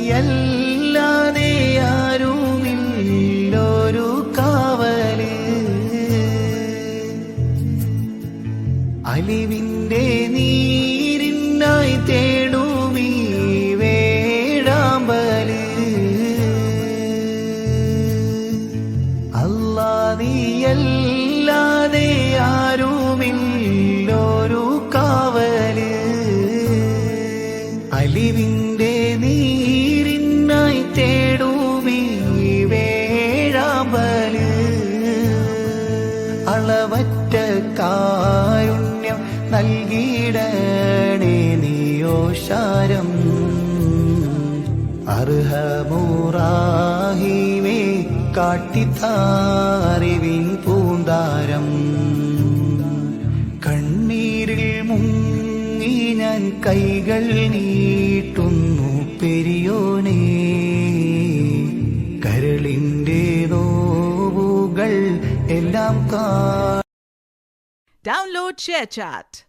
നീയല്ലാതെ ആരുമില്ലൊരു കാവല്. അലിവിന്റെ നീരിനായി തേടുമീ വേഴാമ്പല്. അല്ലാ നീയല്ലാതെ ആരുമില്ലൊരു കാവല്. അലിവിന്റെ നീരിനായി തേടുമീ വേഴാമ്പല്. അളവറ്റ കാരുണ്യം നൽകിയിടണേ നീയോശാരം. അർഹമുറാഹിമേ കാട്ടിത്താറിവിൻ പൂന്താരം. കണ്ണീരിൽ മുങ്ങി ഞാൻ കൈകൾ നീട്ടുന്നു പെരിയോനേ. കരളിന്റെ നോവുകൾ എല്ലാം Download ShareChat.